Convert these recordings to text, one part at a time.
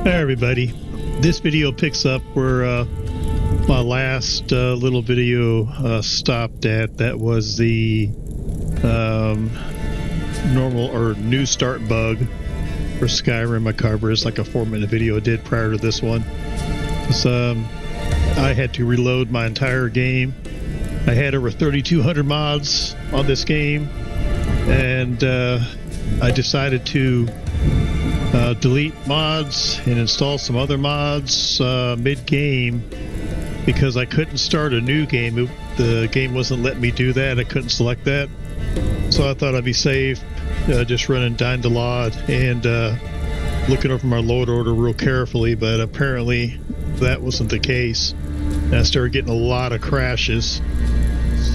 Hey everybody, this video picks up where my last little video stopped at. That was the normal or new start bug for Skyrim. I covered. It's like a 4-minute video I did prior to this one. I had to reload my entire game. I had over 3,200 mods on this game, and I decided to delete mods and install some other mods mid-game because I couldn't start a new game. The game wasn't letting me do that. I couldn't select that. So I thought I'd be safe just running Dyn-da-Lod and looking over my load order real carefully, but apparently that wasn't the case. And I started getting a lot of crashes.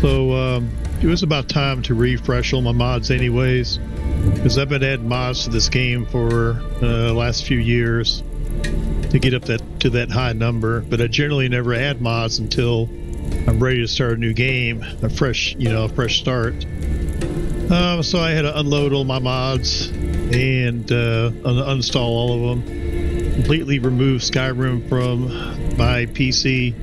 So it was about time to refresh all my mods anyways, because I've been adding mods to this game for the last few years to get up to that high number, but I generally never add mods until I'm ready to start a new game, a fresh start. So I had to unload all my mods and uninstall all of them, completely remove Skyrim from my PC,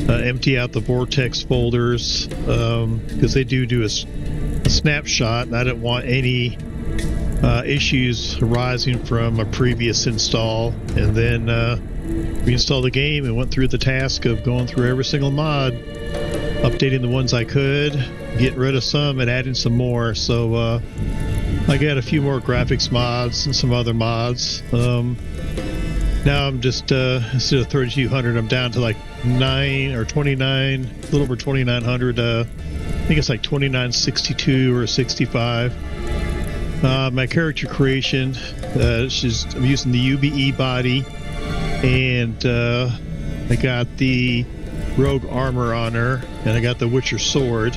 empty out the Vortex folders, because they do a snapshot, and I didn't want any issues arising from a previous install. And then reinstalled the game and went through the task of going through every single mod, updating the ones I could, getting rid of some and adding some more. So I got a few more graphics mods and some other mods. Now I'm just instead of 3,200, I'm down to like 9 or 29, a little over 2,900. I think it's like 2,962 or 65. My character creation, I'm using the UBE body, and I got the rogue armor on her, and I got the Witcher sword,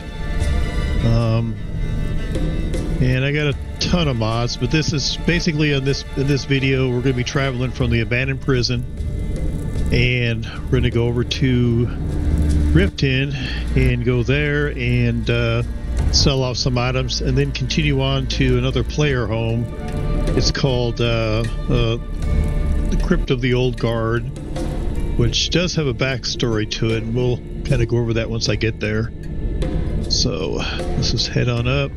and I got a ton of mods. But this is basically in this video, we're going to be traveling from the abandoned prison, and we're going to go over to Riften and go there and sell off some items, and then continue on to another player home. It's called the Crypt of the Old Guard, which does have a backstory to it, and we'll kind of go over that once I get there. So let's just head on up.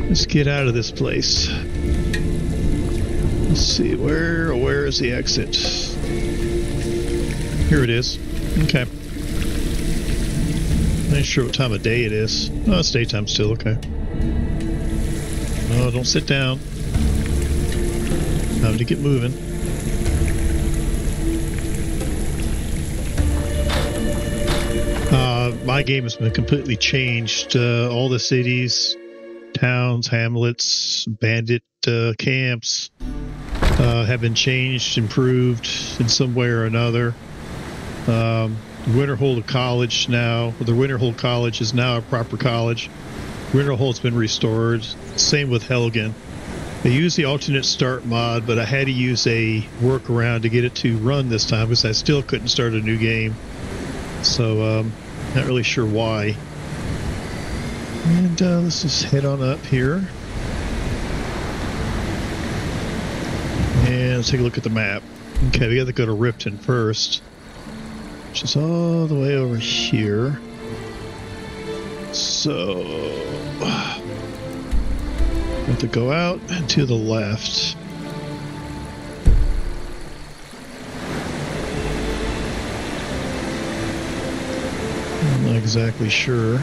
Let's get out of this place. Let's see, where is the exit? Here it is. Okay. Not sure what time of day it is. Oh, it's daytime still. Okay. Oh, don't sit down. Time to get moving. My game has been completely changed. All the cities, towns, hamlets, bandit camps have been changed, improved in some way or another. Winterhold College now, the Winterhold College is now a proper college. Winterhold's been restored. Same with Helgen. I used the alternate start mod, but I had to use a workaround to get it to run this time because I still couldn't start a new game. So, not really sure why. And let's just head on up here. And let's take a look at the map. Okay, we got to go to Riften first, which is all the way over here. So we have to go out and to the left. I'm not exactly sure.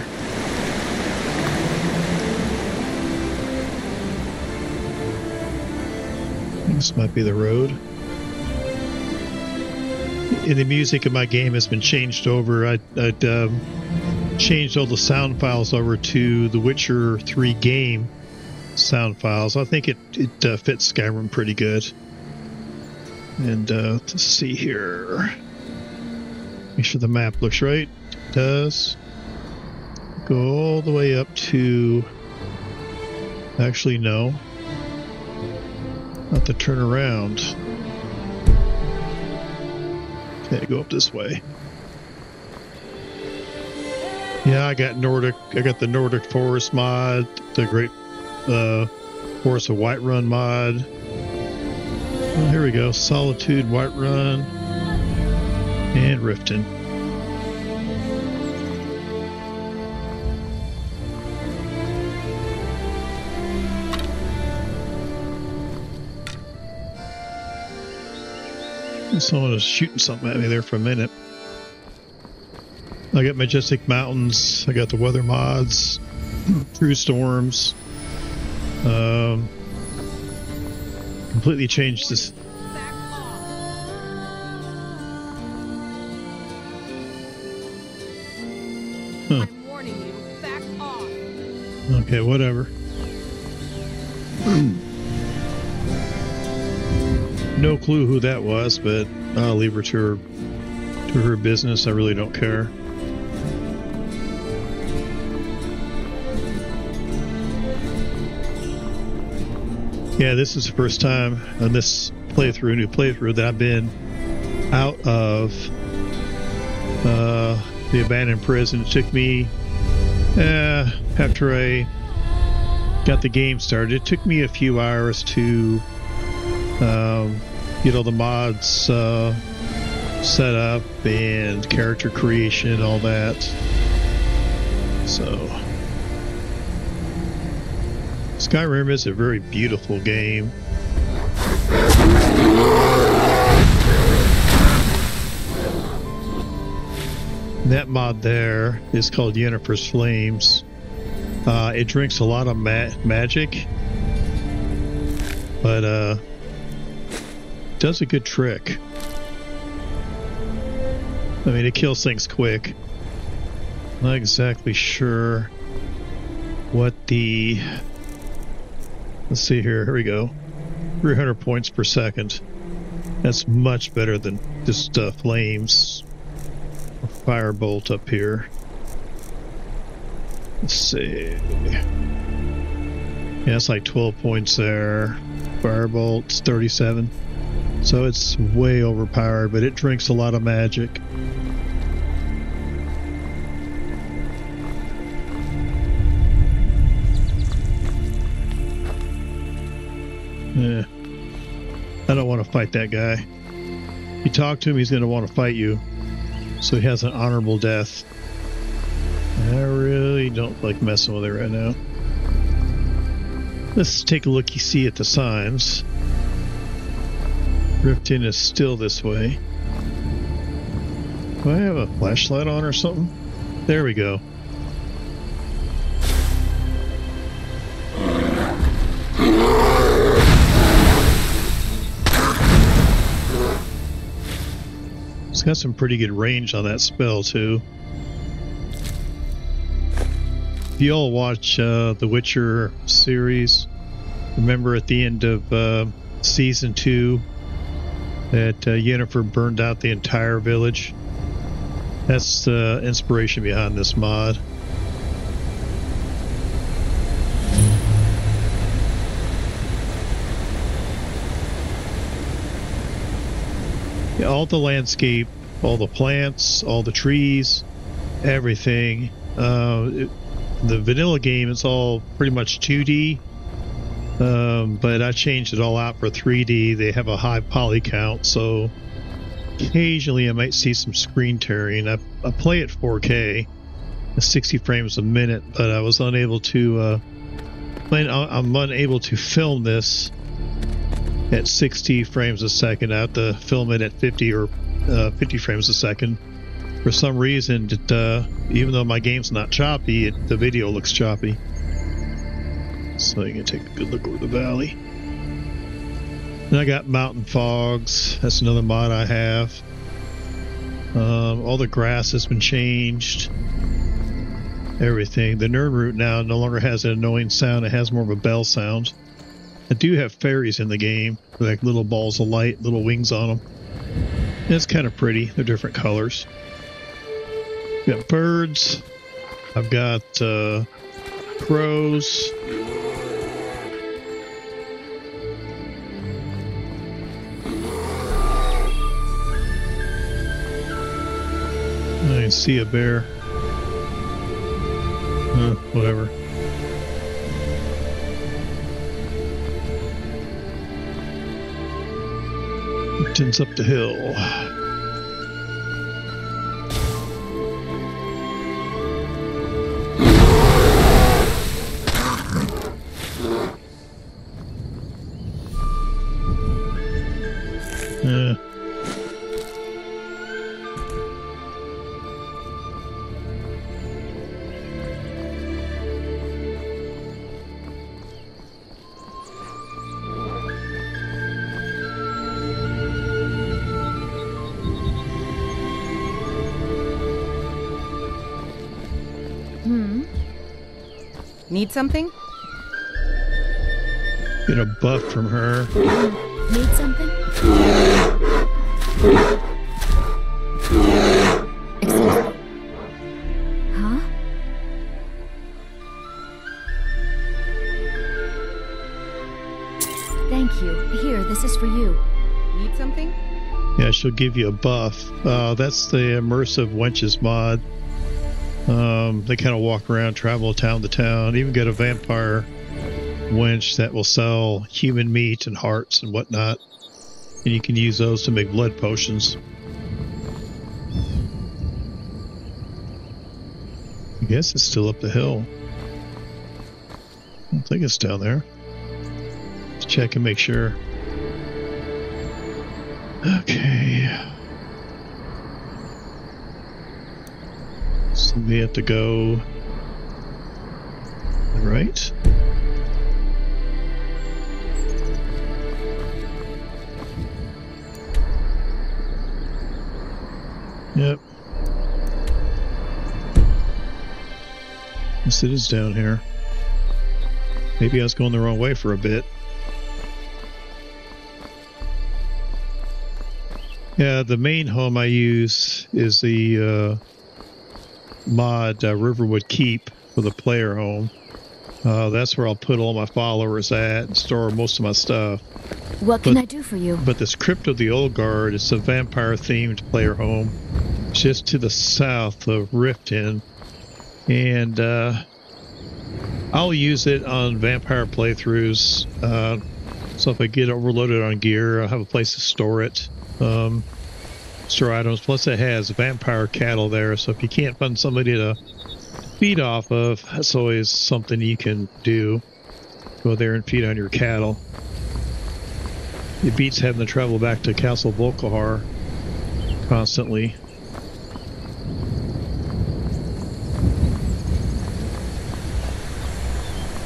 This might be the road. And the music in my game has been changed over. I'd changed all the sound files over to the Witcher 3 game sound files. I think it fits Skyrim pretty good. And let's see here. Make sure the map looks right. It does. Go all the way up to... Actually, no. Not to turn around. Okay, go up this way. Yeah, I got the Nordic Forest mod, the Great Forest of Whiterun mod, Well, here we go. Solitude, Whiterun, and Riften. Someone was shooting something at me there for a minute. I got Majestic Mountains. I got the weather mods, True Storms. Completely changed this. Huh. I'm warning you, back off. Okay, whatever. No clue who that was, but I'll leave her to her business. I really don't care. Yeah, this is the first time on this new playthrough, that I've been out of the abandoned prison. It took me, after I got the game started, it took me a few hours to get all the mods set up and character creation and all that. So Skyrim is a very beautiful game. That mod there is called Yennefer's Flames. It drinks a lot of magic, but does a good trick. I mean, it kills things quick. Not exactly sure what the... Let's see here. Here we go. 300 points per second. That's much better than just flames. A firebolt up here. Let's see. Yeah, it's like 12 points there. Firebolt's 37. So it's way overpowered, but it drinks a lot of magic. Yeah. I don't want to fight that guy. You talk to him, he's going to want to fight you. So he has an honorable death. I really don't like messing with it right now. Let's take a look-see at the signs. Riften is still this way. Do I have a flashlight on or something? There we go. It's got some pretty good range on that spell too. If you all watch the Witcher series, remember at the end of season 2 that Yennefer burned out the entire village? That's the inspiration behind this mod. Yeah, all the landscape, all the plants, all the trees, everything. The vanilla game is all pretty much 2D, but I changed it all out for 3D. They have a high poly count, so occasionally I might see some screen tearing. I play at 4K, 60 frames a minute, but I was unable to. I'm unable to film this at 60 frames a second. I have to film it at 50 or 50 frames a second. For some reason, even though my game's not choppy, the video looks choppy. So you can take a good look over the valley. And I got mountain fogs. That's another mod I have. All the grass has been changed. Everything. The Nern route now no longer has an annoying sound. It has more of a bell sound. I do have fairies in the game, like little balls of light, little wings on them. And it's kind of pretty. They're different colors. Got birds. I've got crows. I can see a bear. Whatever. Riften's up the hill. Need something? Get a buff from her. Need something? Excuse me. Huh? Thank you. Here, this is for you. Need something? Yeah, she'll give you a buff. That's the immersive wenches mod. They kind of walk around, travel town to town, even get a vampire wench that will sell human meat and hearts and whatnot. And you can use those to make blood potions. I guess it's still up the hill. I don't think it's down there. Let's check and make sure. Okay. So we have to go right. Yep. Yes, it is down here. Maybe I was going the wrong way for a bit. Yeah, the main home I use is the mod Riverwood Keep for the player home. That's where I'll put all my followers at and store most of my stuff. What can I do for you? But this Crypt of the Old Guard is a vampire-themed player home just to the south of Riften. And I'll use it on vampire playthroughs. So if I get overloaded on gear, I'll have a place to store it. Store items. Plus it has vampire cattle there, so if you can't find somebody to feed off of, that's always something you can do. Go there and feed on your cattle. It beats having to travel back to Castle Volkihar constantly.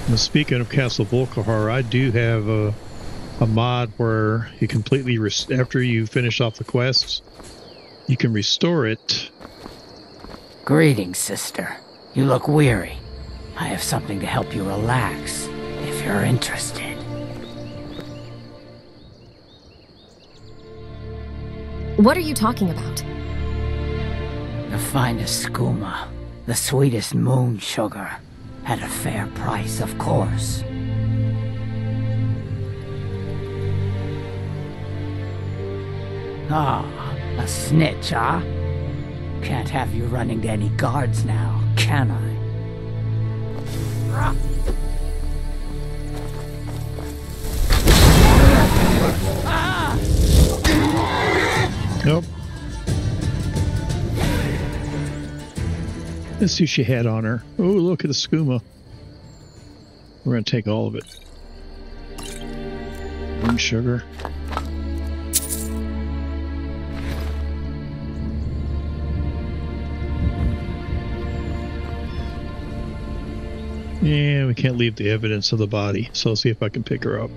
Now, speaking of Castle Volkihar, I do have a mod where you completely, after you finish off the quests, you can restore it. Greetings, sister. You look weary. I have something to help you relax, if you're interested. What are you talking about? The finest skooma, the sweetest moon sugar, at a fair price, of course. Ah, a snitch, huh? Can't have you running to any guards now, can I? Nope. Let's see what she had on her. Oh, look at the skooma. We're going to take all of it. Moon sugar. Yeah, we can't leave the evidence of the body, so I'll see if I can pick her up.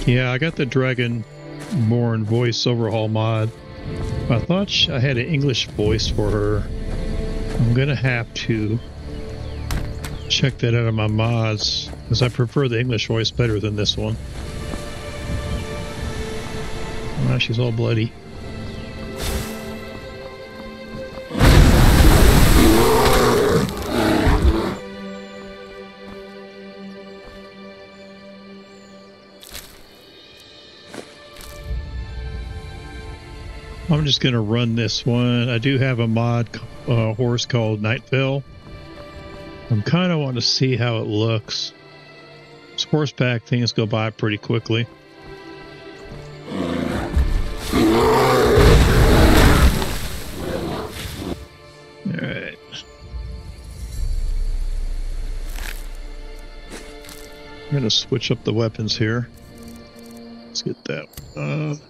Yeah, I got the Dragonborn voice overhaul mod. I thought I had an English voice for her. I'm gonna have to check that out of my mods, because I prefer the English voice better than this one. Oh, she's all bloody. I'm just going to run this one. I do have a mod horse called Nightvale. I'm kind of wanting to see how it looks. This horseback things go by pretty quickly. Alright. I'm going to switch up the weapons here. Let's get that one.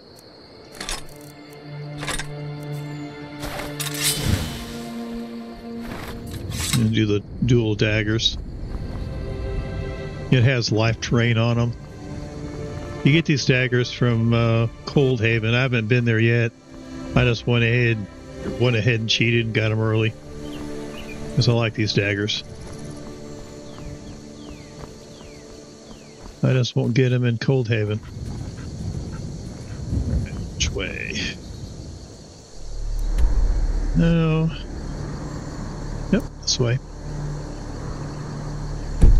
And do the dual daggers. It has life terrain on them. You get these daggers from Cold Haven. I haven't been there yet. I just went ahead and cheated and got them early because I like these daggers. I just won't get them in Cold Haven. Which way? No. Yep, this way.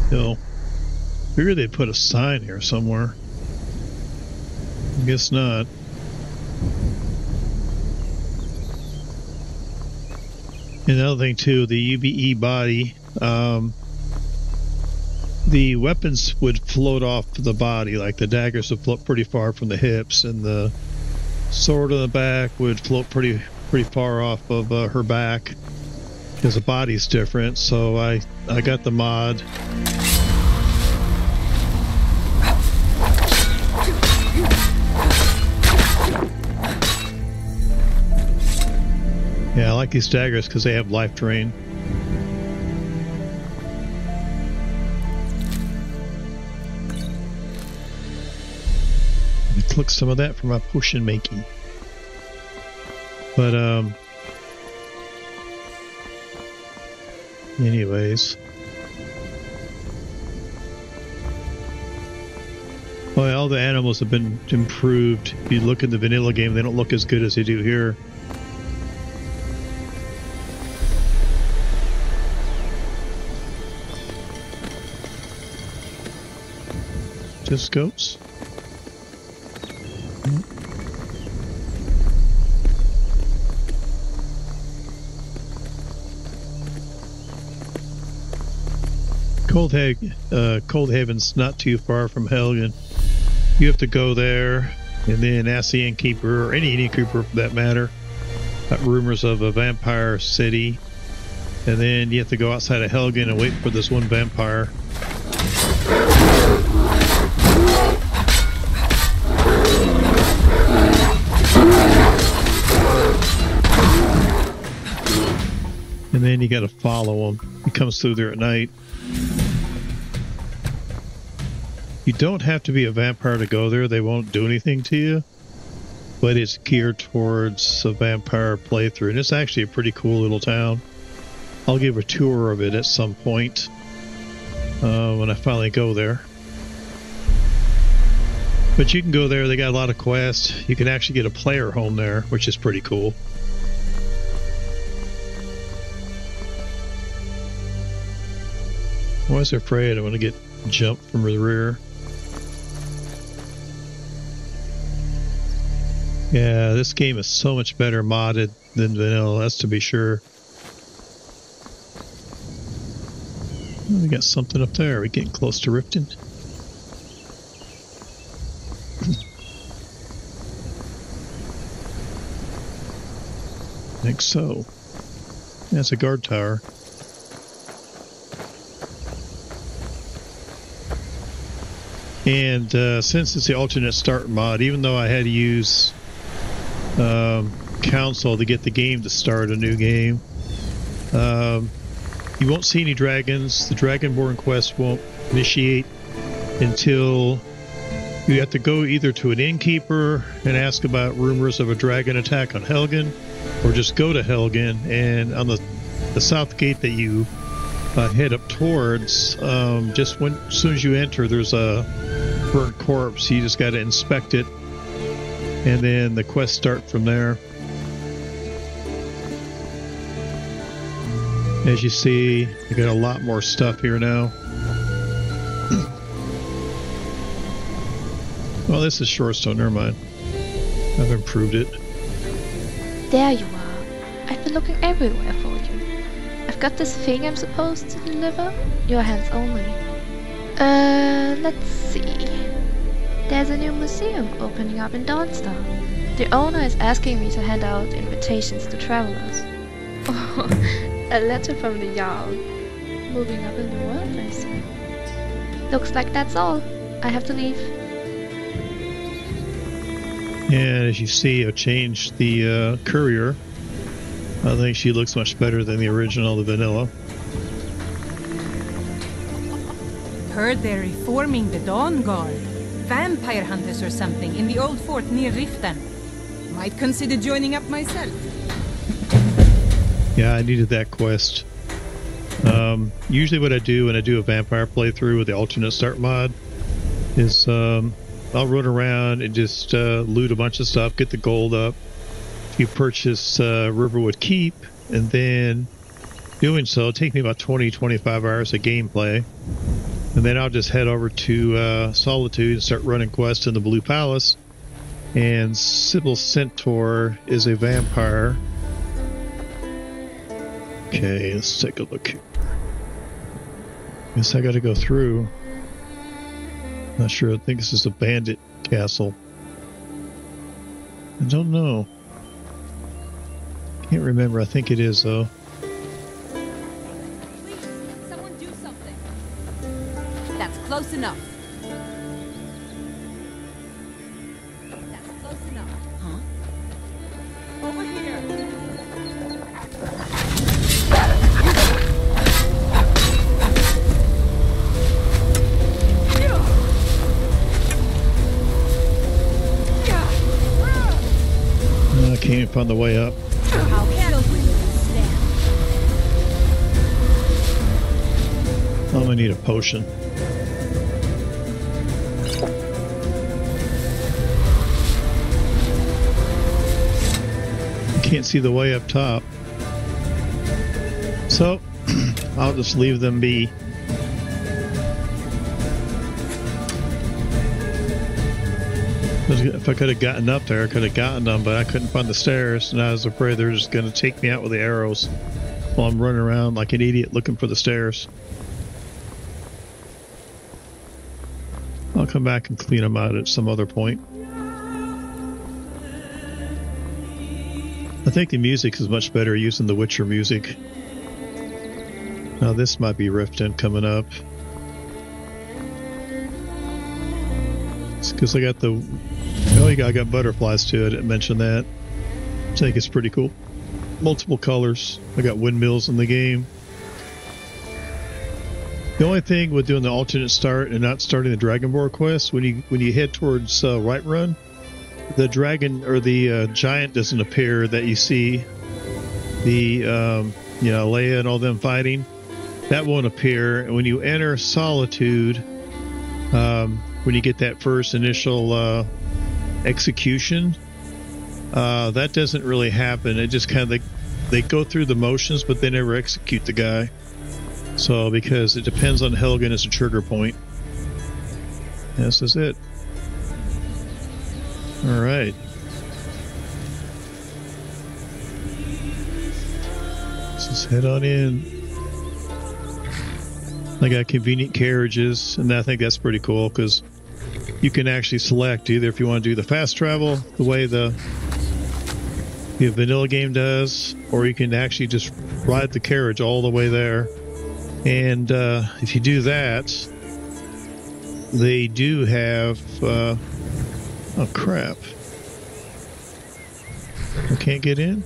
Hill. Figured they'd put a sign here somewhere. I guess not. Another thing too, the UBE body, the weapons would float off the body, like the daggers would float pretty far from the hips, and the sword on the back would float pretty far off of her back. Because the body's different, so I got the mod. Yeah, I like these daggers because they have life drain. I took some of that for my potion making. But anyways. Well, all the animals have been improved. If you look in the vanilla game, they don't look as good as they do here. Just goats. Cold Haven's not too far from Helgen. You have to go there and then ask the innkeeper, or any innkeeper for that matter, about rumors of a vampire city. And then you have to go outside of Helgen and wait for this one vampire. And then you got to follow him. He comes through there at night. You don't have to be a vampire to go there. They won't do anything to you. But it's geared towards a vampire playthrough. And it's actually a pretty cool little town. I'll give a tour of it at some point when I finally go there. But you can go there. They got a lot of quests. You can actually get a player home there, which is pretty cool. I was afraid I want to get jumped from the rear. Yeah, this game is so much better modded than vanilla, that's to be sure. Oh, we got something up there. We're getting close to Riften. I think so. That's a guard tower. And since it's the alternate start mod, even though I had to use console to get the game to start a new game, you won't see any dragons. The Dragonborn quest won't initiate until you have to go either to an innkeeper and ask about rumors of a dragon attack on Helgen, or just go to Helgen, and on the south gate that you head up towards, as soon as you enter, there's a burnt corpse. You just got to inspect it, and then the quests start from there. As you see, you got a lot more stuff here now. Well, this is Shorestone. Never mind. I've improved it. There you are. I've been looking everywhere for you. I've got this thing I'm supposed to deliver. Your hands only. Let's see. There's a new museum opening up in Dawnstar. The owner is asking me to hand out invitations to travelers. Oh, a letter from the Jarl. Moving up in the world, I see. Looks like that's all. I have to leave. And as you see, I've changed the courier. I think she looks much better than the original, the vanilla. Heard they're reforming the Dawn Guard. Vampire hunters or something in the old fort near Riften. Might consider joining up myself. Yeah, I needed that quest. Usually what I do when I do a vampire playthrough with the alternate start mod is I'll run around and just loot a bunch of stuff, get the gold up. You purchase Riverwood Keep, and then doing so, it'll take me about 20-25 hours of gameplay. And then I'll just head over to Solitude and start running quests in the Blue Palace. And Sybil Centaur is a vampire. Okay, let's take a look here. Guess I gotta go through. Not sure, I think this is the bandit castle. I don't know. Can't remember, I think it is though. Please, someone do something. That's close enough. That's close enough. Huh? Over here. I can't find the way up. How can I stand? I'm gonna need a potion. Can't see the way up top. So, I'll just leave them be. If I could have gotten up there, I could have gotten them, but I couldn't find the stairs, and I was afraid they were just going to take me out with the arrows while I'm running around like an idiot looking for the stairs. I'll come back and clean them out at some other point. I think the music is much better using the Witcher music. Now this might be Riften coming up. It's because I got the... Oh, I got butterflies too. I didn't mention that. I think it's pretty cool. Multiple colors. I got windmills in the game. The only thing with doing the alternate start and not starting the Dragonborn quest, when you head towards Riften, the dragon or the giant doesn't appear that you see. The Leia and all them fighting, that won't appear. And when you enter Solitude, when you get that first initial execution, that doesn't really happen. It just kind of they go through the motions, but they never execute the guy. So because it depends on Helgen as a trigger point. This is it. All right. Let's just head on in. I got convenient carriages, and I think that's pretty cool because you can actually select either if you want to do the fast travel the way the vanilla game does, or you can actually just ride the carriage all the way there. And if you do that, they do have oh crap, I can't get in.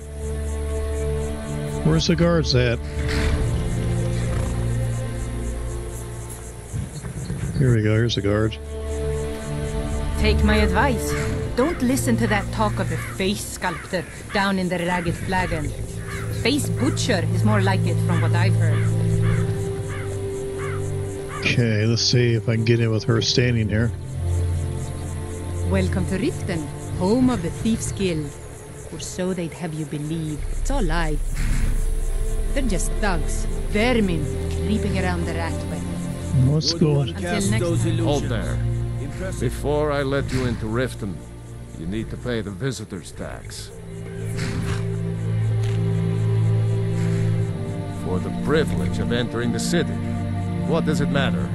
Where's the guards at? Here we go, here's the guard. Take my advice. Don't listen to that talk of the face sculptor down in the Ragged Flagon. Face butcher is more like it from what I've heard. Okay, let's see if I can get in with her standing here. Welcome to Riften, home of the Thieves Guild. Or so they'd have you believe. It's all lie. They're just thugs, vermin, creeping around the Ratway. What's going on? Until next time. Hold there. Before I let you into Riften, you need to pay the visitor's tax. for the privilege of entering the city. What does it matter?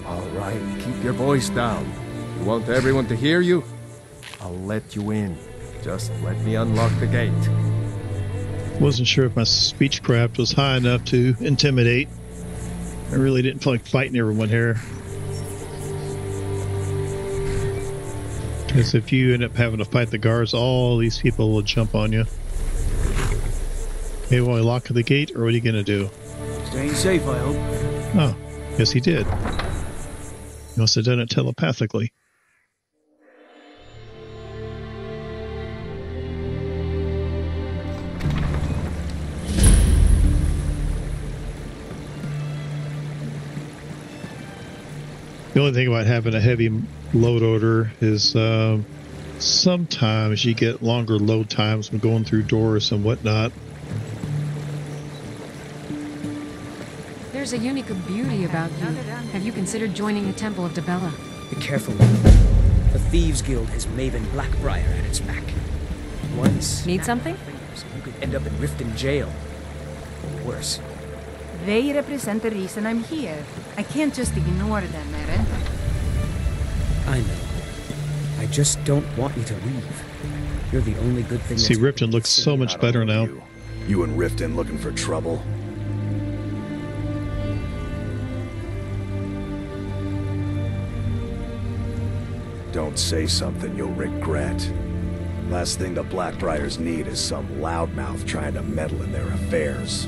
All right, keep your voice down. You want everyone to hear you? I'll let you in. Just let me unlock the gate. Wasn't sure if my speechcraft was high enough to intimidate. I really didn't feel like fighting everyone here. Because if you end up having to fight the guards, all these people will jump on you. Maybe while I lock the gate, or what are you going to do? Staying safe, I hope. Oh, yes he did. He must have done it telepathically. The only thing about having a heavy load order is sometimes you get longer load times when going through doors and whatnot. There's a unique beauty about you. Have you considered joining the Temple of Dibella? Be careful, Maven. The Thieves Guild has Maven Blackbriar at its back. Once... Need something? You could end up in Riften jail. Or worse. They represent the reason I'm here. I can't just ignore them, Eren. I know. I just don't want you to leave. You're the only good thing. See, Riften looks so much better now. You and Riften looking for trouble? Don't say something you'll regret. Last thing the Blackbriars need is some loudmouth trying to meddle in their affairs.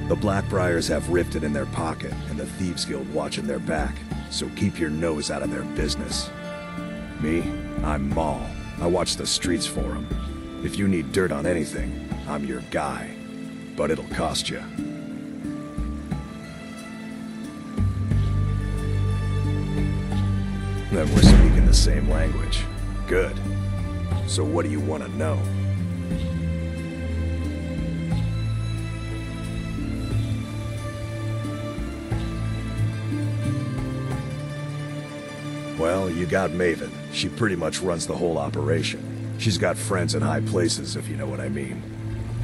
The Blackbriars have Riften in their pocket and the Thieves Guild watching their back, so keep your nose out of their business. Me, I'm Maul. I watch the streets for them. If you need dirt on anything, I'm your guy. But it'll cost you. Then we're speaking the same language. Good. So what do you want to know? Well, you got Maven. She pretty much runs the whole operation. She's got friends in high places, if you know what I mean.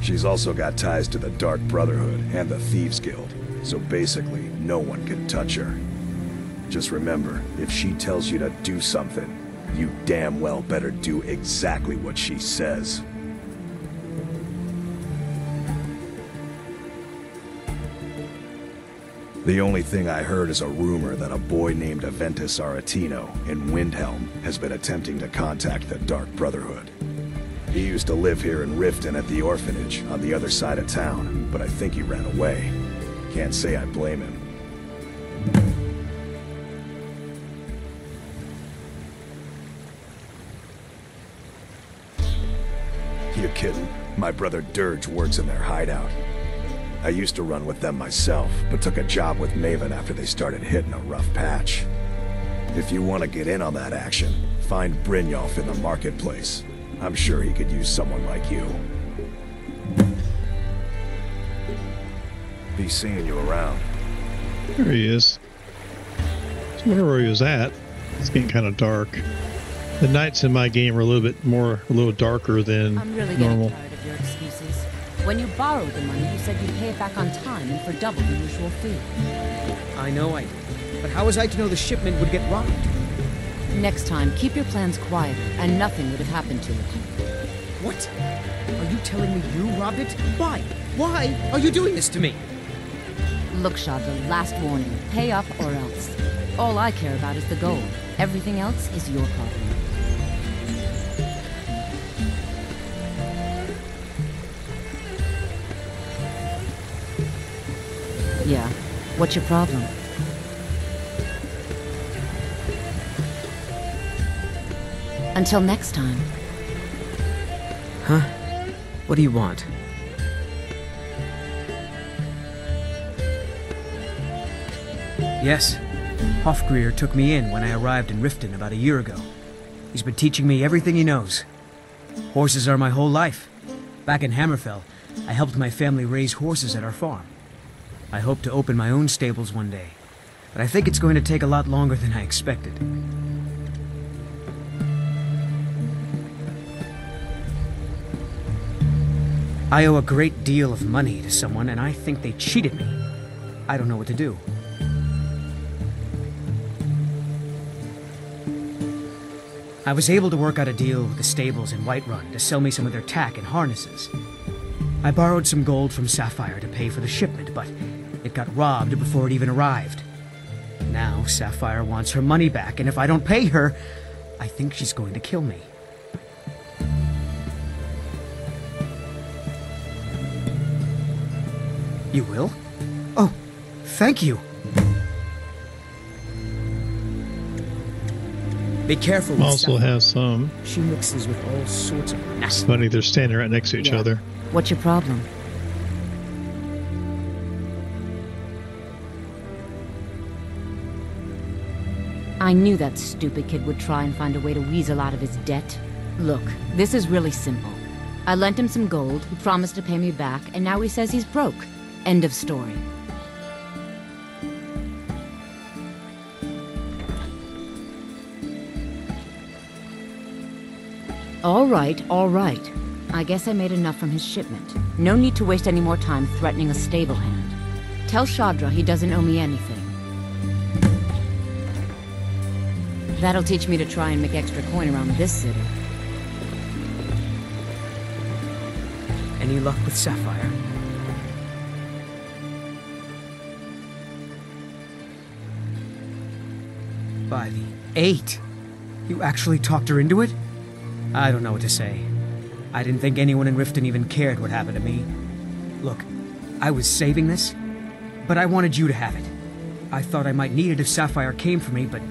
She's also got ties to the Dark Brotherhood and the Thieves Guild, so basically, no one can touch her. Just remember, if she tells you to do something, you damn well better do exactly what she says. The only thing I heard is a rumor that a boy named Aventus Aretino in Windhelm has been attempting to contact the Dark Brotherhood. He used to live here in Riften at the orphanage on the other side of town, but I think he ran away. Can't say I blame him. You kidding? My brother Dirge works in their hideout. I used to run with them myself, but took a job with Maven after they started hitting a rough patch. If you want to get in on that action, find Brynjolf in the marketplace. I'm sure he could use someone like you. Be seeing you around. There he is. I wonder where he was at. It's getting kind of dark. The nights in my game are a little darker than I'm really normal. getting tired of your excuses. When you borrowed the money, you said you'd pay it back on time and for double the usual fee. I know I did. But how was I to know the shipment would get robbed? Next time, keep your plans quieter, and nothing would have happened to it. What? Are you telling me you robbed it? Why? Why are you doing this to me? Look, Shadra, last warning. Pay up or else. All I care about is the gold. Everything else is your problem. Yeah. What's your problem? Until next time. Huh? What do you want? Yes. Hofgreer took me in when I arrived in Riften about a year ago. He's been teaching me everything he knows. Horses are my whole life. Back in Hammerfell, I helped my family raise horses at our farm. I hope to open my own stables one day, but I think it's going to take a lot longer than I expected. I owe a great deal of money to someone, and I think they cheated me. I don't know what to do. I was able to work out a deal with the stables in Whiterun to sell me some of their tack and harnesses. I borrowed some gold from Sapphire to pay for the shipment, but it got robbed before it even arrived. Now Sapphire wants her money back, and if I don't pay her, I think she's going to kill me. You will? Oh, thank you. Be careful with Also Sapphire. has some. She mixes with all sorts of nasty... Funny, they're standing right next to each other. What's your problem? I knew that stupid kid would try and find a way to weasel out of his debt. Look, this is really simple. I lent him some gold, he promised to pay me back, and now he says he's broke. End of story. All right, all right. I guess I made enough from his shipment. No need to waste any more time threatening a stable hand. Tell Shadra he doesn't owe me anything. That'll teach me to try and make extra coin around this city. Any luck with Sapphire? By the 8. You actually talked her into it? I don't know what to say. I didn't think anyone in Riften even cared what happened to me. Look, I was saving this, but I wanted you to have it. I thought I might need it if Sapphire came for me, but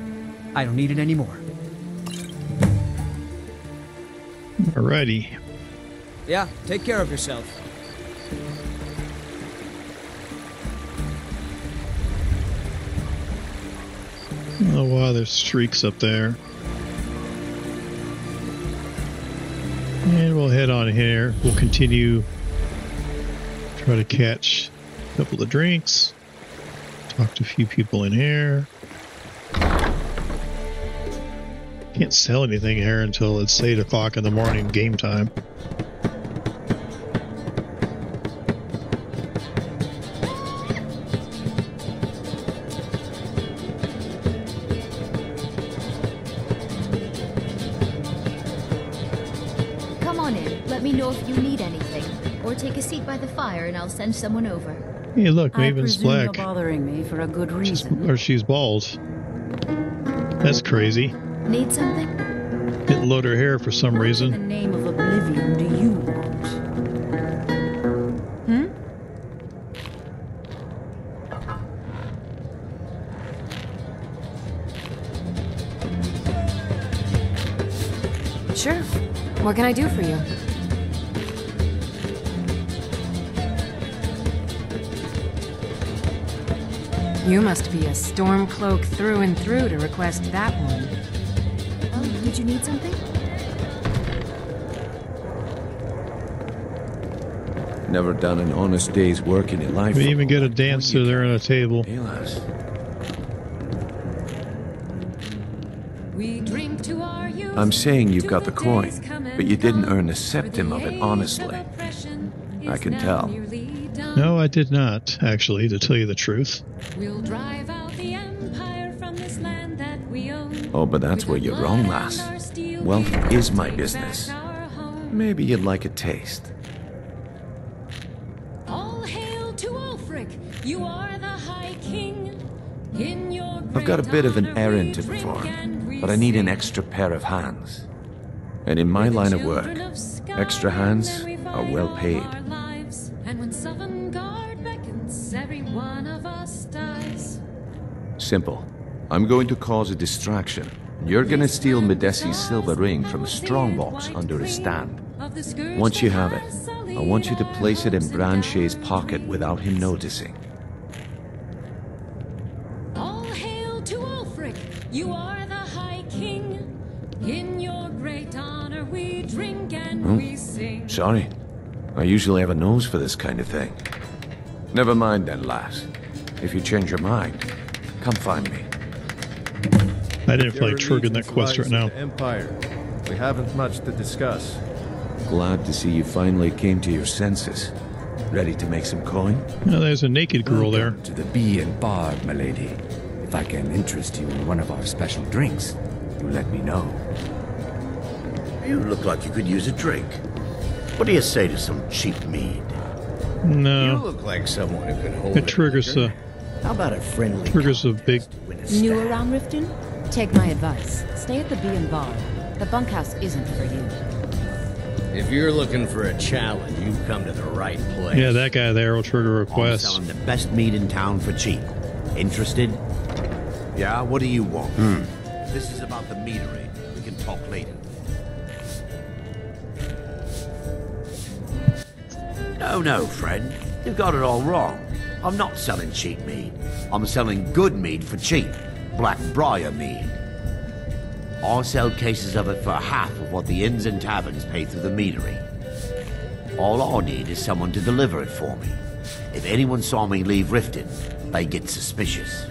I don't need it anymore. Alrighty. Yeah, take care of yourself. Oh wow, there's streaks up there. And we'll head on here. We'll continue. Try to catch a couple of drinks. Talk to a few people in here. Can't sell anything here until it's 8 o'clock in the morning game time. Come on in. Let me know if you need anything. Or take a seat by the fire and I'll send someone over. Hey, look, I Maven's presume you're black. bothering me for a good reason. Or she's bald. That's crazy. Need something? Didn't load her hair for some What in reason. the name of oblivion do you want? Hmm? Sure. What can I do for you? You must be a Stormcloak through and through to request that one. Oh, did you need something? Never done an honest day's work in your life. We even get a dancer there on a table. Alas. I'm saying you've got the coin, but you didn't earn a septim of it honestly. I can tell. No, I did not, actually, to tell you the truth. Oh, but that's where you're wrong, lass. Wealth is my business. Maybe you'd like a taste. I've got a bit of an errand to perform, but I need an extra pair of hands. And in my line of work, extra hands are well paid. Simple. I'm going to cause a distraction. You're gonna steal Medesi's silver ring from a strongbox under his stand. Once you have it, I want you to place it in Branche's pocket without him noticing. All hail to Ulfric! You are the High King. In your great honor we drink and we sing. Sorry. I usually have a nose for this kind of thing. Never mind then, lass. If you change your mind, come find me. I didn't feel like triggering that quest right now. Empire. We haven't much to discuss. Glad to see you finally came to your senses. Ready to make some coin? Now, there's a naked girl there. To the Bee and Bar, my lady. If I can interest you in one of our special drinks, you let me know. You look like you could use a drink. What do you say to some cheap mead? No. You look like someone who can hold It triggers a... How about a friendly... Triggers a big... New around Riften? Take my advice. Stay at the Bee and Bar. The bunkhouse isn't for you. If you're looking for a challenge, you've come to the right place. Yeah, that guy there will trigger a request. I'm selling the best meat in town for cheap. Interested? Yeah, what do you want? This is about the meadery. We can talk later. No, friend. You've got it all wrong. I'm not selling cheap mead. I'm selling good mead for cheap. Black Briar mead. I sell cases of it for half of what the inns and taverns pay through the meadery. All I need is someone to deliver it for me. If anyone saw me leave Riften, they get suspicious.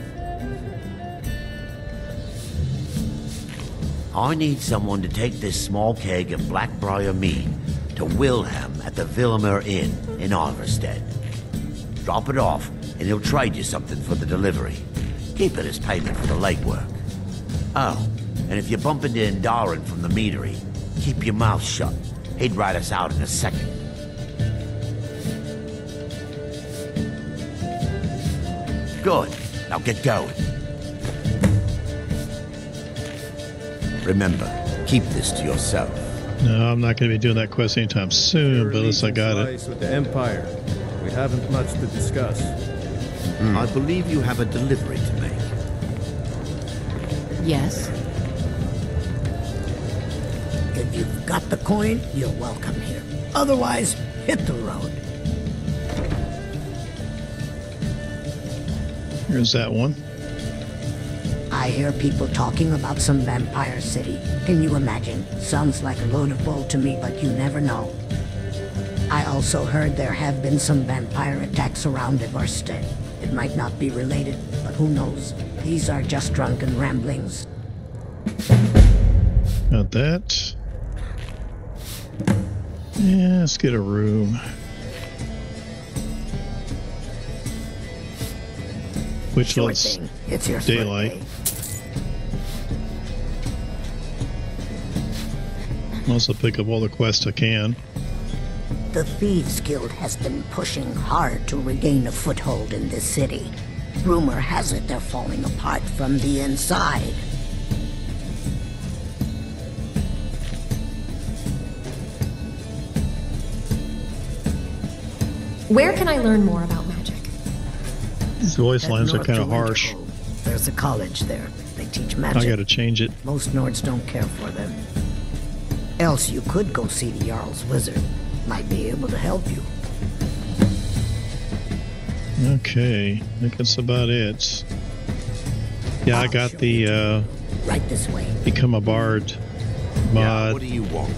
I need someone to take this small keg of Blackbriar mead to Wilhelm at the Vilmer Inn in Iverstead. Drop it off, and he'll trade you something for the delivery. Keep it as payment for the legwork. Oh, and if you bump into Indaren from the meadery, keep your mouth shut. He'd write us out in a second. Good. Now get going. Remember, keep this to yourself. No, I'm not going to be doing that quest anytime soon, but at least I got it. With the Empire. We haven't much to discuss. I believe you have a delivery to make. Yes? If you've got the coin, you're welcome here. Otherwise, hit the road. Here's that one. I hear people talking about some vampire city. Can you imagine? Sounds like a load of bull to me, but you never know. I also heard there have been some vampire attacks around Ivarstead. It might not be related, but who knows? These are just drunken ramblings. Got that. Yeah, let's get a room. Which Sure lets thing. It's your daylight. Also pick up all the quests I can. The Thieves Guild has been pushing hard to regain a foothold in this city. Rumor has it they're falling apart from the inside. Where can I learn more about magic? These voice Head lines are north kind to of harsh. Winterhold. There's a college there. They teach magic. I gotta change it. Most Nords don't care for them. Else you could go see the Jarl's wizard. Might be able to help you. Okay, I think that's about it. Yeah, I got the Right this way. Become a Bard mod. Yeah, what do you want?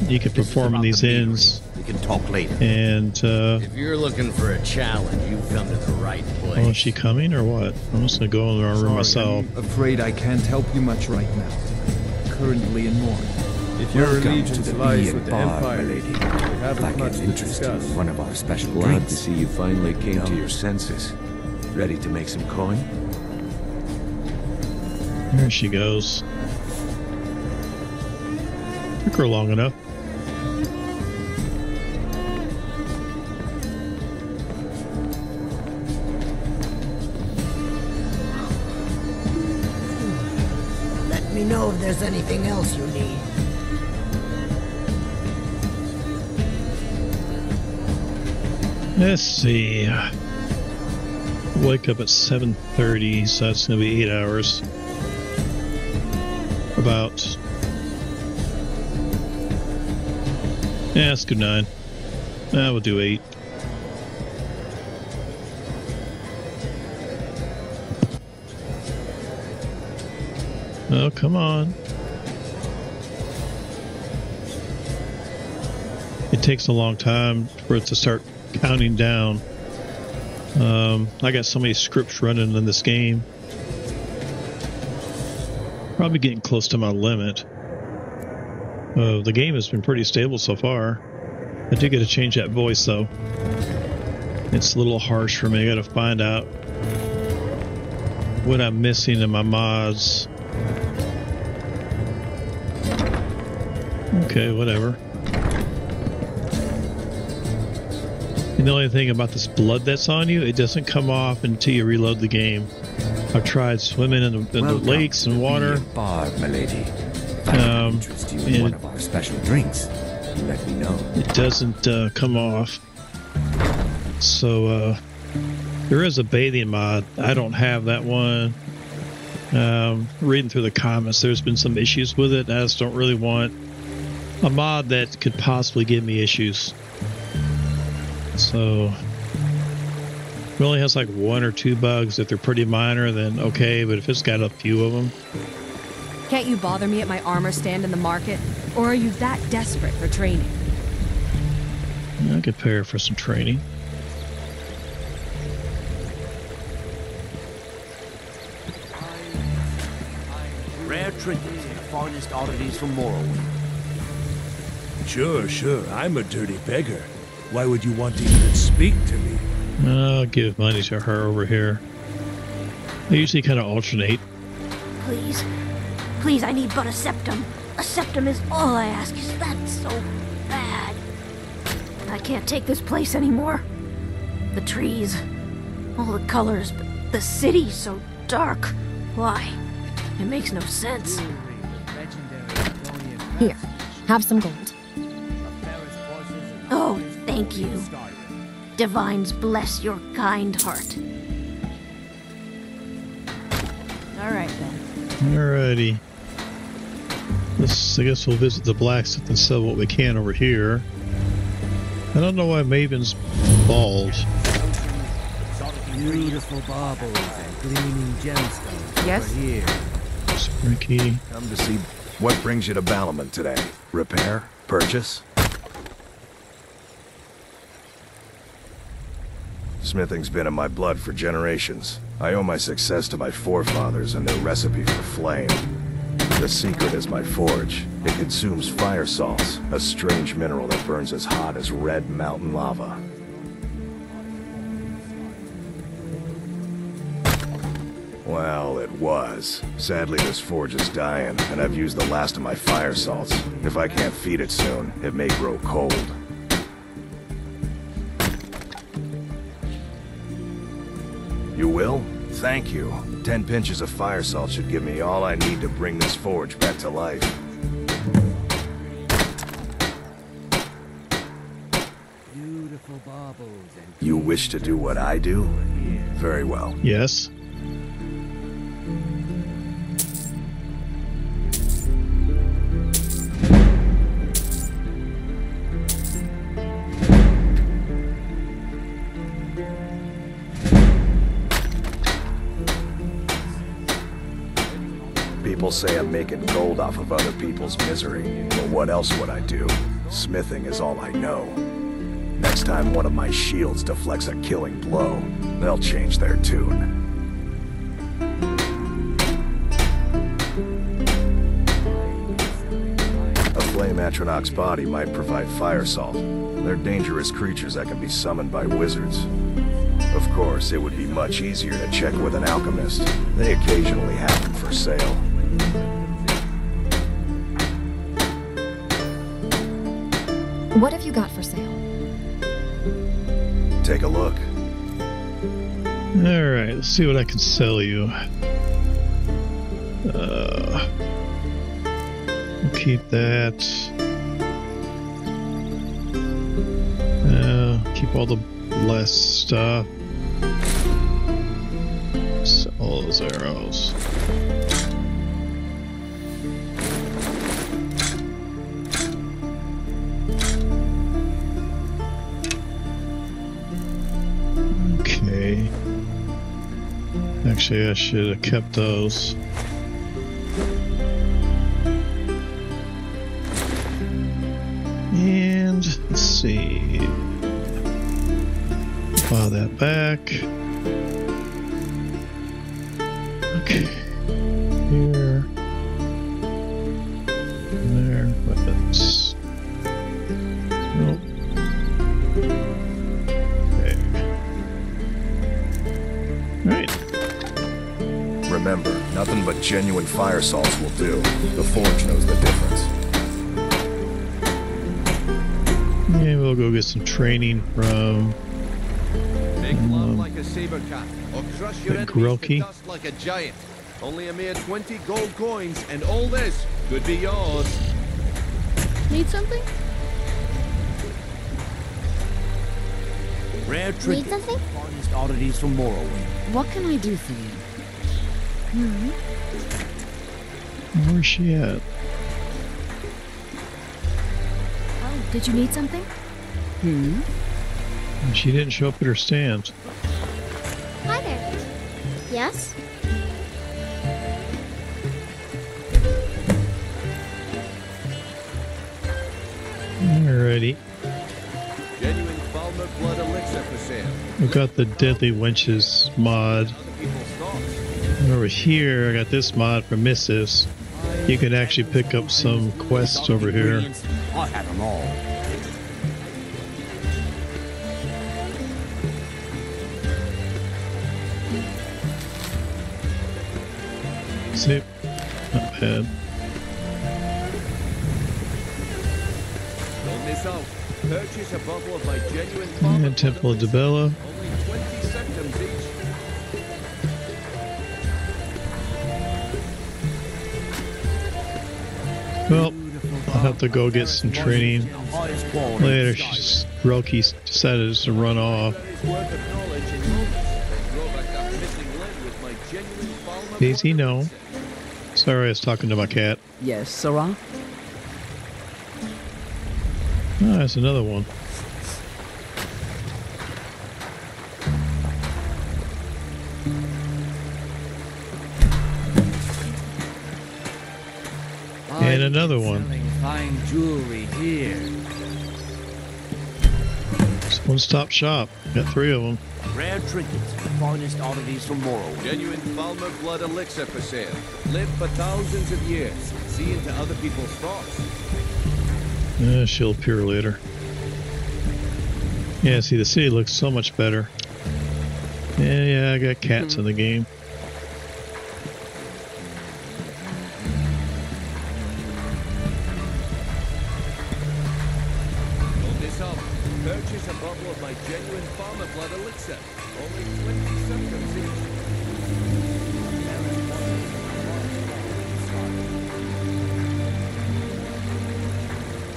You can perform in these inns. We can talk later. And if you're looking for a challenge, you've come to the right place. oh, is she coming or what? I'm just gonna go in our room myself. I'm afraid I can't help you much right now. Currently in mourning. If your Welcome to allegiance the lies Bee with and the Bar, Empire, my lady. we If haven't I much can to interest you discuss. in one of our special Glad drinks. to see you finally came to your senses. Ready to make some coin? There she goes. Took her long enough. Let me know if there's anything else you need. Let's see. Wake up at 7:30, so that's gonna be 8 hours. About. Yeah, let's do 9. We'll do 8. Oh, come on. It takes a long time for it to start counting down. I got so many scripts running in this game. Probably getting close to my limit. The game has been pretty stable so far. I do get to change that voice though. It's a little harsh for me. I gotta find out what I'm missing in my mods. Okay, whatever. And the only thing about this blood that's on you, it doesn't come off until you reload the game. I've tried swimming in the lakes and water. Bar, my lady. If I can interest you in one of our special drinks, you let me know. It doesn't come off. So there is a bathing mod. I don't have that one. Reading through the comments, there's been some issues with it. I just don't really want a mod that could possibly give me issues. So if it only has like 1 or 2 bugs, if they're pretty minor, then okay, but if it's got a few of them. Can't you bother me at my armor stand in the market? Or are you that desperate for training? I could pay her for some training. Rare trinkets and the finest oddities from Morrowind. Sure. I'm a dirty beggar. Why would you want to even speak to me? I'll give money to her over here. They usually kind of alternate. Please, I need but a septum. A septum is all I ask. Is that so bad? I can't take this place anymore. The trees, all the colors, but the city so dark. Why? It makes no sense. Here, have some gold. Oh, thank you. Divines bless your kind heart. All right, then. Alrighty. I guess we'll visit the blacksmith and sell what we can over here. I don't know why Maven's bald. Beautiful baubles and gleaming gemstones. Yes? Over here. Sprinky. Come to see what brings you to Balliman today. Repair? Purchase? Smithing's been in my blood for generations. I owe my success to my forefathers and their recipe for flame. The secret is my forge. It consumes fire salts, a strange mineral that burns as hot as red mountain lava. Well, it was. Sadly, this forge is dying, and I've used the last of my fire salts. If I can't feed it soon, it may grow cold. You will? Thank you. 10 pinches of fire salt should give me all I need to bring this forge back to life. Beautiful baubles and You wish to do what I do? Very well. Yes. People say I'm making gold off of other people's misery. But what else would I do? Smithing is all I know. Next time one of my shields deflects a killing blow, they'll change their tune. A flame Atronach's body might provide fire salt. They're dangerous creatures that can be summoned by wizards. Of course, it would be much easier to check with an alchemist. They occasionally have them for sale. What have you got for sale? Take a look. Alright, let's see what I can sell you. We'll keep that. Keep all the blessed stuff. Sell all those arrows. Okay. Actually, I should have kept those. And let's see. File that back. Okay. Here. There. Weapons. Nope. Okay. Right. Remember, nothing but genuine fire salts will do. The Forge knows the difference. Yeah, we'll go get some training from Make love like a saber cat, or crush your enemies to Grelky. dust like a giant. Only a mere 20 gold coins, and all this could be yours. Need something? Rare trinkets, finest oddities from Morrowind. What can I do for you? Where's she at? Oh, did you need something? She didn't show up at her stand. Hi there. Yes? Alrighty. Genuine Falmer blood elixir for sale. We've got the Deadly Wenches mod. And over here, I got this mod for Missives. You can actually pick up some quests over here. I have them all. See? Not bad. Don't miss out. Purchase a bottle of my genuine Falmer And Temple of Dibella. Only 20 septims each. Well, I'll have to go get some training later. Grelky decided to run off. Daisy, no. Sorry, I was talking to my cat. Yes, Sarah? Ah, that's another one. And another one. Fine jewelry here. It's one-stop shop. Got 3 of them. Rare trinkets, finest oddities from Morrowind. Genuine Falmer blood elixir for sale. Live for thousands of years. See into other people's thoughts. She'll appear later. Yeah, see, the city looks so much better. Yeah, I got cats in the game. Don't miss out. Purchase a bottle of my genuine Falmer blood elixir. Only 20 septims each.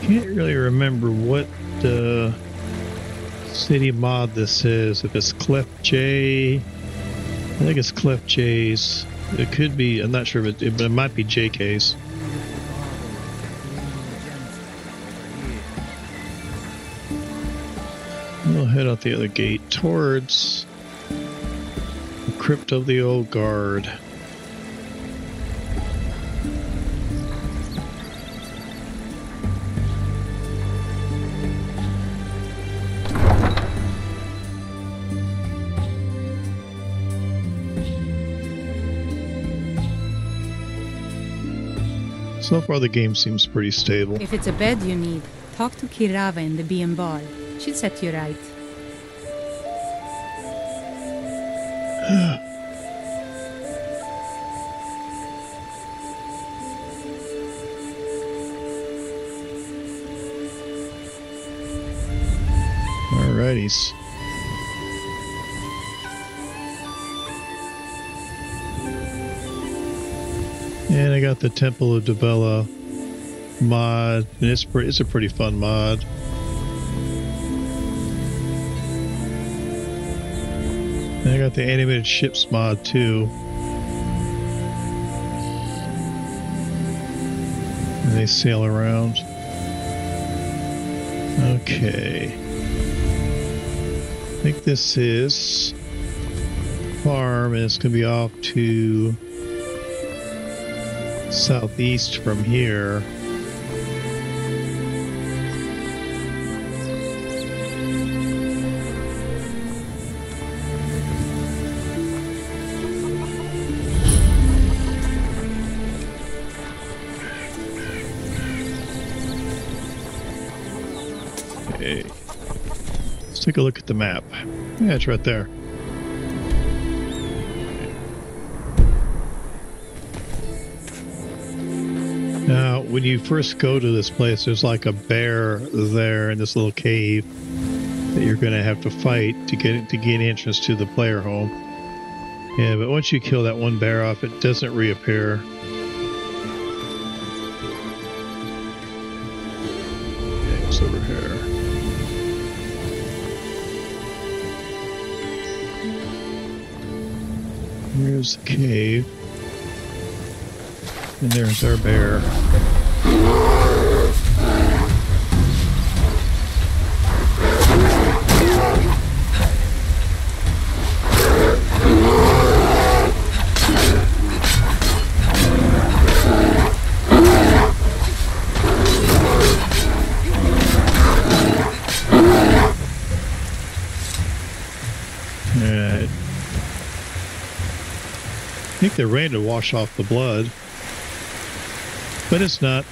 Can't really remember what city mod this is. If it's Clef J, I think it's Clef J's. It could be. I'm not sure, but it might be JK's. We'll head out the other gate towards the Crypt of the Old Guard. So far, the game seems pretty stable. If it's a bed you need, talk to Kirava in the B&B Bar. She'll set you right. Alrighties. And I got the Temple of Dibella mod, and it's a pretty fun mod. And I got the animated ships mod too. And they sail around. Okay. I think this is farm, and it's going to be off to southeast from here. Let's take a look at the map. Yeah, it's right there. Now, when you first go to this place, there's like a bear there in this little cave that you're going to have to fight to gain entrance to the player home. Yeah, but once you kill that one bear off, it doesn't reappear. Okay, it's over here. Here's the cave. And there's our bear. Alright. I think they ran to wash off the blood. But it's not.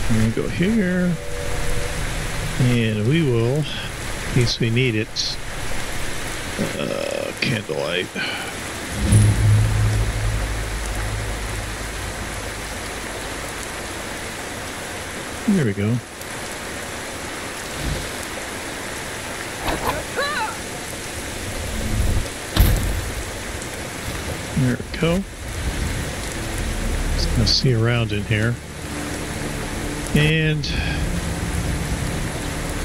I'm going to go here. And we will, in case we need it, candlelight. There we go. There we go. Just gonna see around in here. And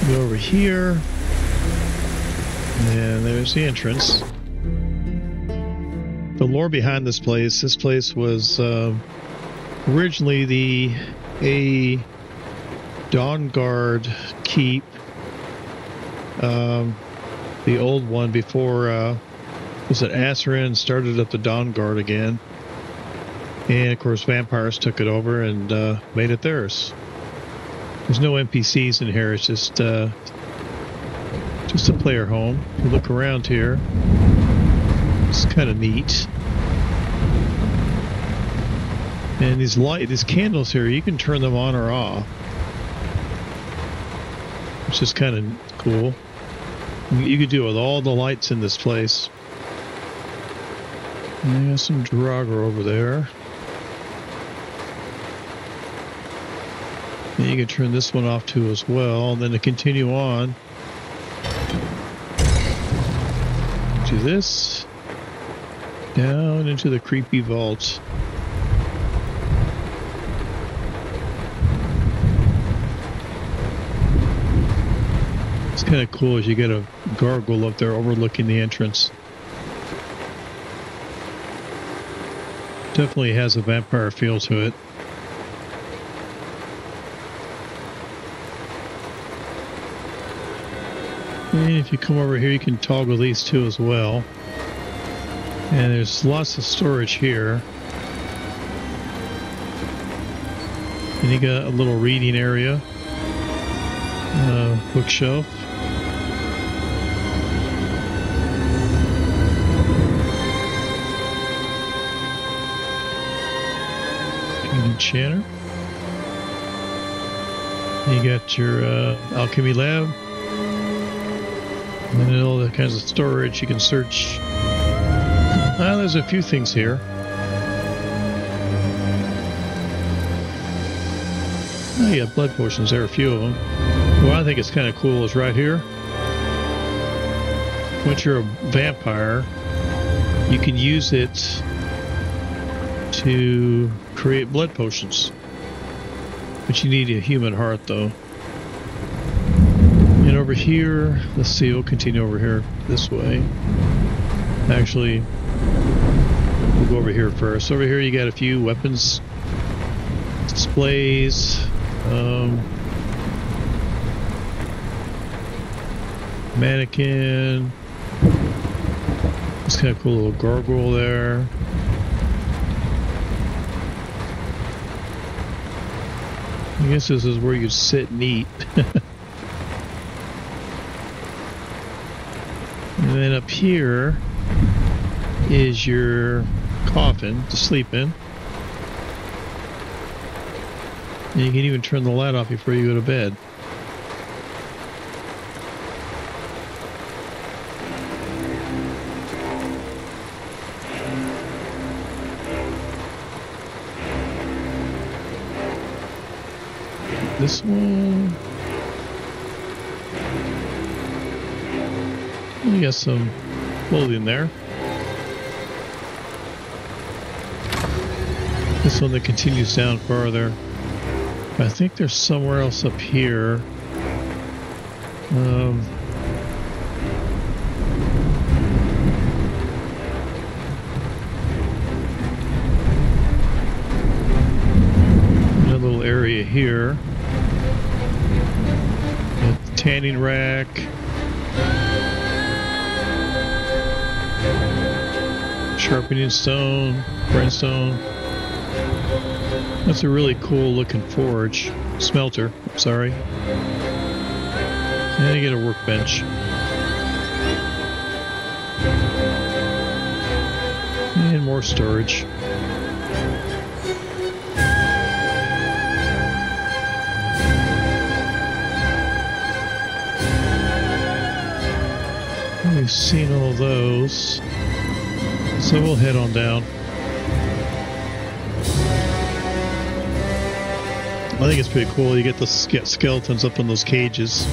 go over here. And there's the entrance. The lore behind this place was originally a Dawn Guard keep. The old one before was it Asarin started up the Dawn Guard again, and of course vampires took it over and made it theirs. There's no NPCs in here. It's just a player home. You look around here. It's kind of neat. And these candles here, you can turn them on or off, which is kind of cool. You could do it with all the lights in this place. And there's some Draugr over there. And you can turn this one off too as well. And then to continue on, do this down into the creepy vault. It's kind of cool as you get a gargoyle up there overlooking the entrance. Definitely has a vampire feel to it. And if you come over here, you can toggle these two as well. And there's lots of storage here. And you got a little reading area. Bookshelf. Enchanter. You got your alchemy lab. And then all the kinds of storage you can search. Well, there's a few things here. Oh, yeah, blood potions. There are a few of them. What I think is kind of cool is right here. Once you're a vampire, you can use it to create blood potions. But you need a human heart, though. And over here, let's see, we'll continue over here this way. Actually, we'll go over here first. Over here you got a few weapons displays. Mannequin. It's kind of cool little gargoyle there. I guess this is where you sit and eat. And then up here, is your coffin to sleep in. And you can even turn the light off before you go to bed. This one. You got some clothing there. This one that continues down farther. I think there's somewhere else up here. Another little area here. A tanning rack. Sharpening stone, grindstone. That's a really cool looking forge. Smelter, sorry. And you get a workbench. And more storage. We've seen all those. So we'll head on down. I think it's pretty cool. You get the skeletons up in those cages.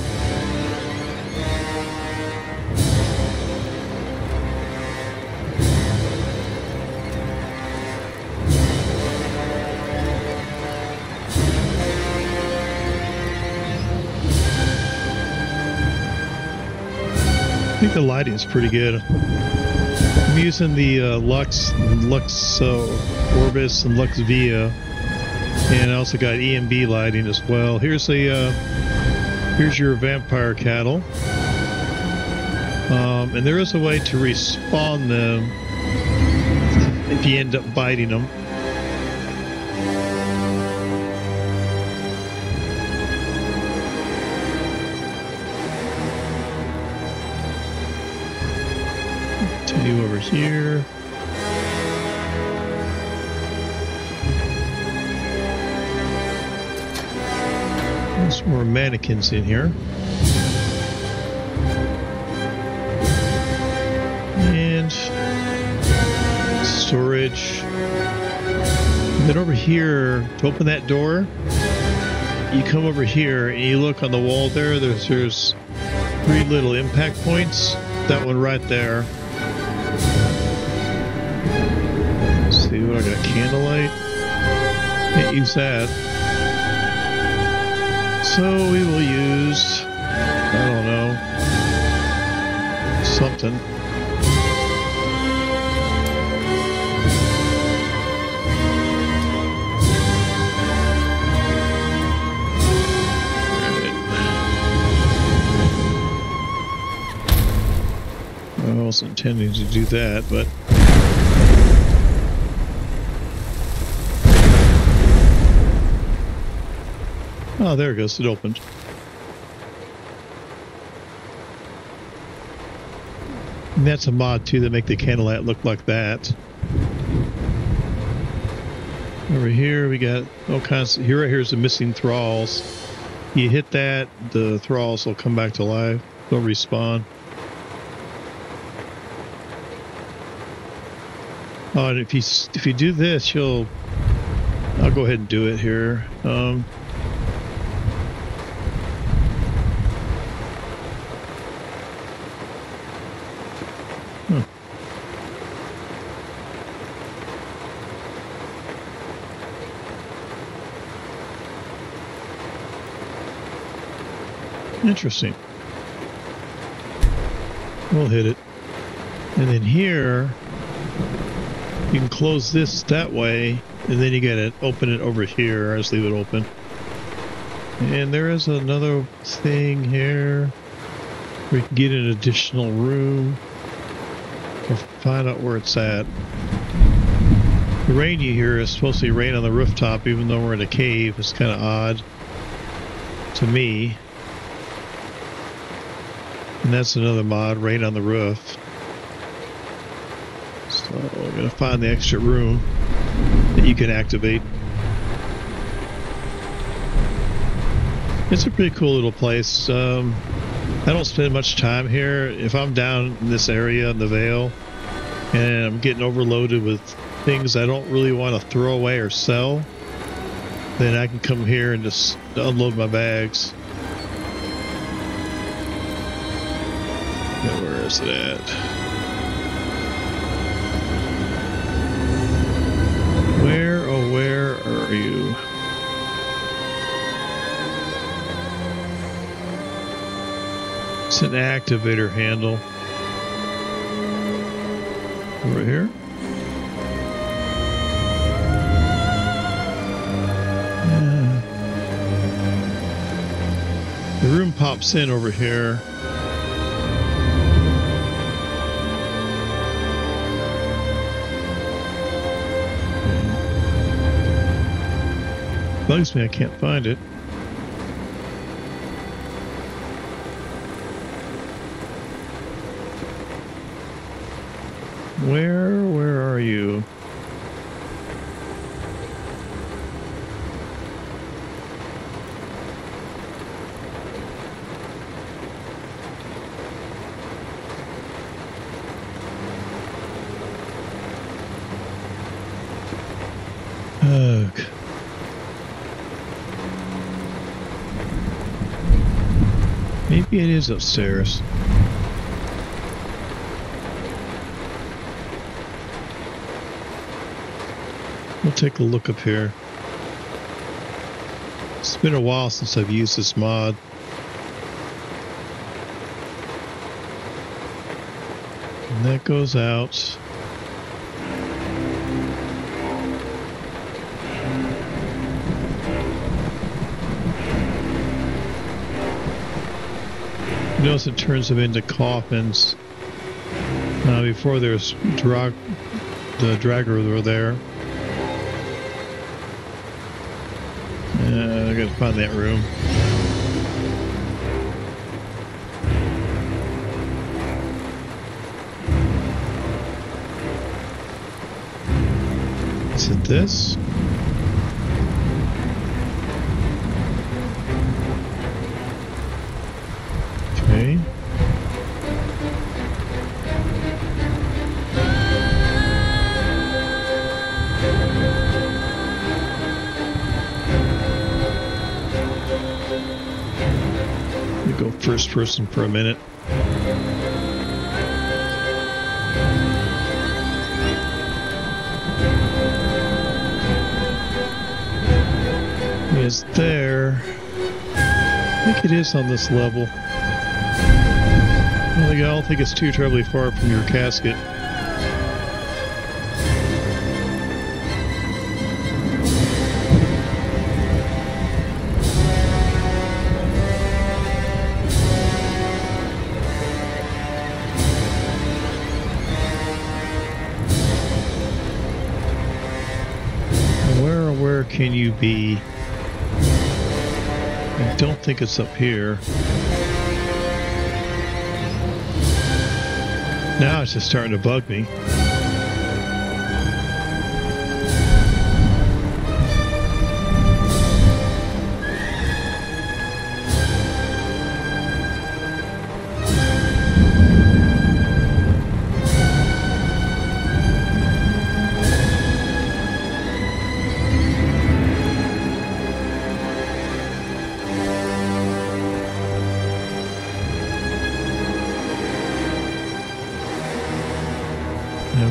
I think the lighting is pretty good. I'm using the Lux Orbis and Lux Via, and I also got EMB lighting as well. Here's your vampire cattle, and there is a way to respawn them if you end up biting them. Continue over here. There's more mannequins in here. And storage. And then over here, to open that door, you come over here and you look on the wall there. There's 3 little impact points. That one right there. Let's see what I got. Candlelight. Can't use that. So we will use, I don't know, something. I wasn't intending to do that, but oh, there it goes. It opened. And that's a mod too that make the candlelight look like that. Over here we got all kinds. Right here's the missing thralls. You hit that, the thralls will come back to life. They'll respawn. Oh, and if you do this, I'll go ahead and do it here. Interesting. We'll hit it. And then here, you can close this that way, and then you gotta open it over here. I just leave it open. And there is another thing here where you can get an additional room. We'll find out where it's at. The rain you hear is supposed to be rain on the rooftop, even though we're in a cave. It's kind of odd to me. And that's another mod, rain on the roof. So I'm gonna find the extra room that you can activate. It's a pretty cool little place. I don't spend much time here. If I'm down in this area in the Vale and I'm getting overloaded with things I don't really want to throw away or sell, then I can come here and just unload my bags. Now, where is it at? Where, oh where are you? It's an activator handle. Over here. The room pops in over here. Bugs me, I can't find it. Where are you? Ugh. Maybe it is upstairs. We'll take a look up here. It's been a while since I've used this mod. And that goes out. You notice it turns them into coffins. Before there's the dragger were there. I gotta find that room. Is it this? Okay. Go first person for a minute. Is there? I think it is on this level. I don't think it's too terribly far from your casket. Where can you be? I don't think it's up here. Now it's just starting to bug me.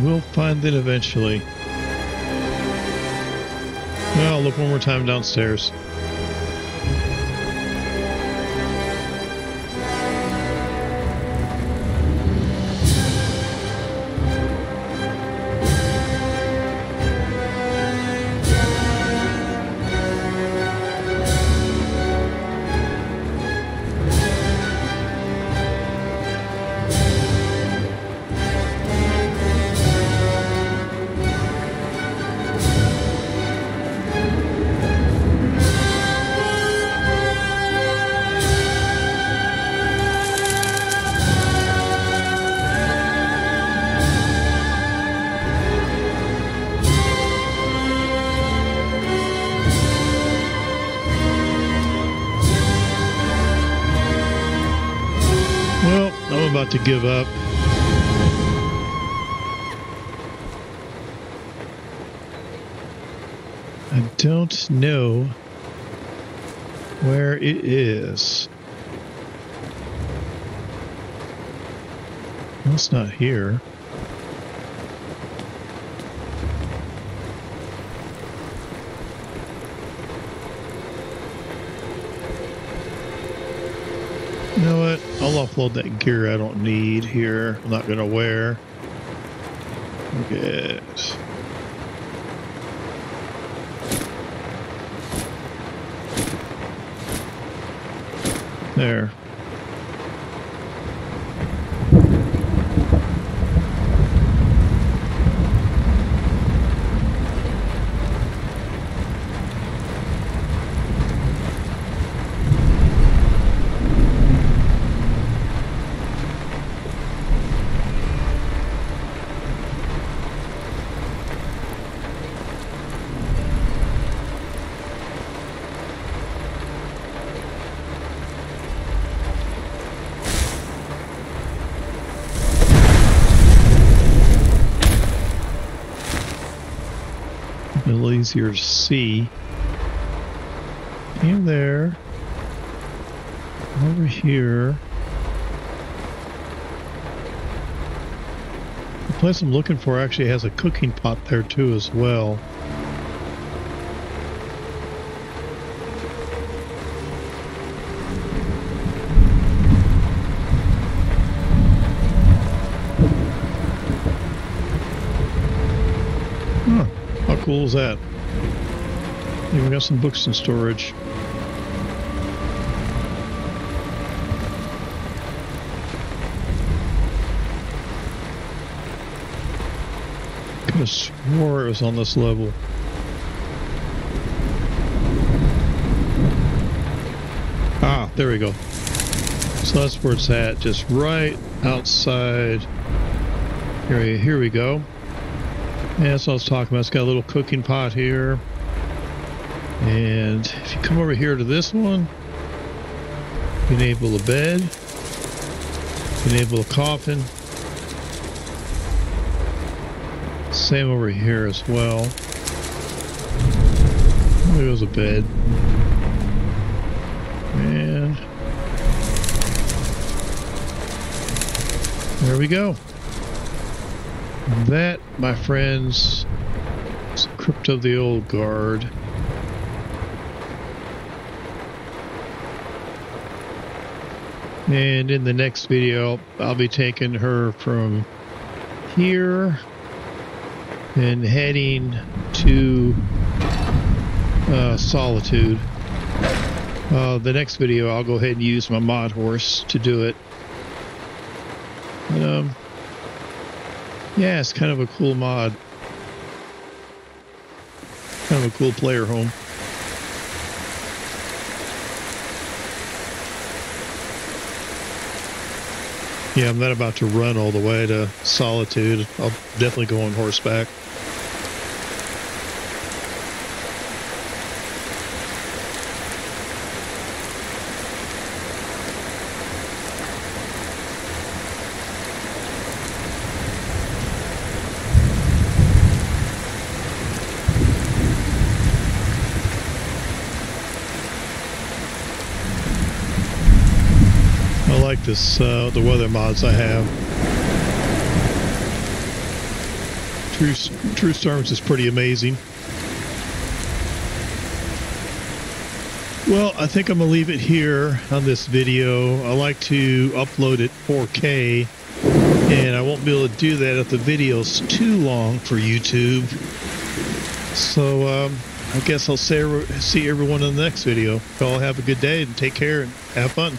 We'll find it eventually. Well, I'll look one more time downstairs. about to give up. I don't know where it is. Well, it's not here. You know what? I'll offload that gear I don't need here. I'm not gonna wear. Good. There. A little easier to see. In there. Over here. The place I'm looking for actually has a cooking pot there too as well. How cool is that? Even got some books in storage. Could have swore it was on this level. Ah, there we go. So that's where it's at, just right outside. Here we go. Yeah, that's what I was talking about. It's got a little cooking pot here. And if you come over here to this one, enable a bed, enable a coffin. Same over here as well. There goes a bed. And there we go. That, my friends, is Crypt of the Old Guard. And in the next video, I'll be taking her from here and heading to Solitude. The next video, I'll go ahead and use my mod horse to do it. Yeah, it's kind of a cool mod. Kind of a cool player home. Yeah, I'm not about to run all the way to Solitude. I'll definitely go on horseback. I like this, the weather mods I have. True Storms is pretty amazing. Well, I think I'm going to leave it here on this video. I like to upload it 4K, and I won't be able to do that if the video's too long for YouTube. So, I guess I'll see everyone in the next video. Y'all have a good day and take care and have fun.